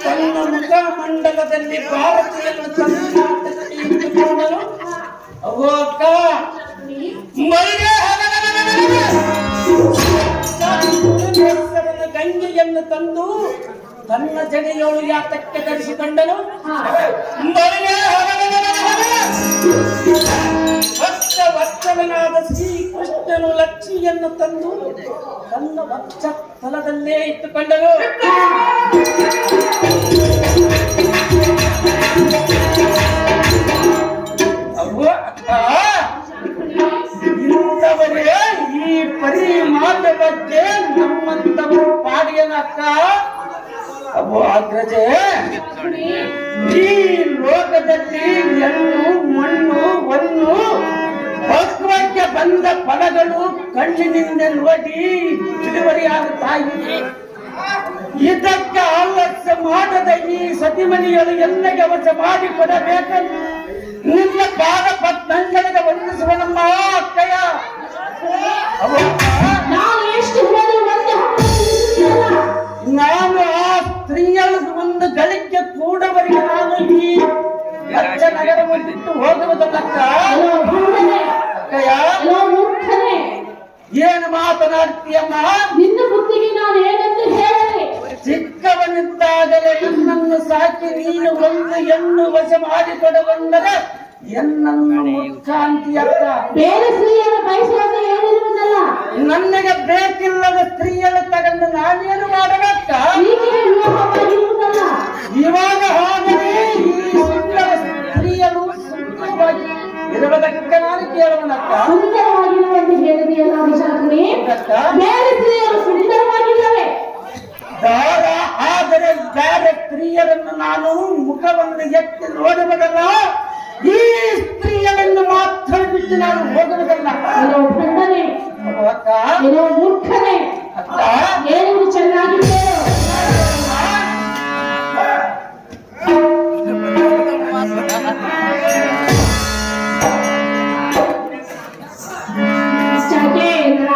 ತನ್ನ ಮುಖ ಮಂಡಲದಲ್ಲಿ ಭಾರತೀಯನ್ನು ತಂದು ಇಟ್ಟುಕೊಂಡನು. ಅವೋ ಅಕ್ಕ ಗಂಗೆಯನ್ನು ತಂದು ತನ್ನ ಜಡೆಯೋಳು ಯಾತಕ್ಕೆ ಧರಿಸಿಕೊಂಡನು. ವತ್ಸವನಾದ ಶ್ರೀಕೃಷ್ಣನು ಲಕ್ಷ್ಮಿಯನ್ನು ತಂದು ತನ್ನ ವಕ್ಷ ಸ್ಥಳದಲ್ಲೇ ಇಟ್ಟುಕೊಂಡನು. ಅವ್ವ ಅಕ್ಕ ಇಂಥವರೇ ಈ ಪರಿ ಮಾತ ಬಗ್ಗೆ ನಮ್ಮಂತವರು ಪಾಡಿಯನ ಅಕ್ಕ. ಅಬ್ಬೋ ಅಗ್ರಜೆ, ಈ ಲೋಕದಲ್ಲಿ ಹೆಣ್ಣು ಮಣ್ಣು ಹೊನ್ನು ಭಕ್ತಕ್ಕೆ ಬಂದ ಫಲಗಳು ಕಣ್ಣಿನಿಂದ ನೋಡಿ ಇಳುವರಿಯಾಗುತ್ತಾ ಇದೆ. ಇದಕ್ಕೆ ಆಲಸ್ಯ ಮಾಡದ ಈ ಸತಿಮಣಿಗಳು ಎಲ್ಲಿಗೆ ವಶ ಮಾಡಿ ಕೊಡಬೇಕಂತ ನಿನ್ನ ಪಾದ ಪತ್ನಂಗಳಿಗೆ ವಂದಿಸುವನಮ್ಮ ಅಕ್ಕಯ್ಯ. ನಾನು ಆ ಸ್ತ್ರೀಯರ ಒಂದು ಗಳಿಕೆ ಕೂಡವರಿಗೆ ನಾನು ಈ ಅಚ್ಚ ನಗರವನ್ನು ಬಿಟ್ಟು ಹೋಗುವುದಲ್ಲಕ್ಕ. ಅಕ್ಕಯ್ಯ ಏನು ಮಾತನಾಡ್ತೀಯಮ್ಮ? ನಿನ್ನ ಬುದ್ಧಿಗೆ ನಾನು ಏನಂತ ಹೇಳಲಿ? ಚಿಕ್ಕವನಿದ್ದಾಗಲೇ ನನ್ನನ್ನು ಸಾಕಿ ನೀನು ಒಂದು ಹೆಣ್ಣು ವಶ ಮಾಡಿಕೊಡಬಂದರೆ ಎನ್ನನ್ನು ಮುಖ್ಯಾಂತಿ ಅಕ್ಕ. ಬೇರೆ ಸ್ತ್ರೀಯರ ಬಯಸುವಂತ ಹೇಳಿರುವುದಲ್ಲ. ನನಗೆ ಬೇಕಿಲ್ಲದ ಸ್ತ್ರೀಯನ್ನು ತಗೊಂಡು ನಾನೇನು ಮಾಡಬೇಕ? ಇವಾಗ ಹಾಗೇ ಈ ಸುಂದರ ಸ್ತ್ರೀಯರು ಸುಂದರವಾಗಿ ಇರುವುದಕ್ಕೆ ನಾನು ಕೇಳುವನಕ್ಕ. ಸುಂದರವಾಗಿರುವಂತೆ ಹೇಳಿದೆಯಲ್ಲ ವಿಶಾಖನಿ, ಬೇರೆ ಸ್ತ್ರೀಯರು ಸುಂದರವಾಗಿಲ್ಲವೇ? ಆದರೆ ಬೇರೆ ಸ್ತ್ರೀಯರನ್ನು ನಾನು ಮುಖವನ್ನು ಎತ್ತಿ ನೋಡುವುದಲ್ಲ, ಈ ಸ್ತ್ರೀಯರನ್ನು ಮಾತ್ರ ಬಿಟ್ಟು ನಾನು ಹೋಗುವುದಲ್ಲ. ಖಂಡನೆ ಅಕ್ಕ, ಮೂರ್ಖನೆ ಅಕ್ಕ, ಏನು ಚೆನ್ನಾಗಿದೆ. ಸಖೇನ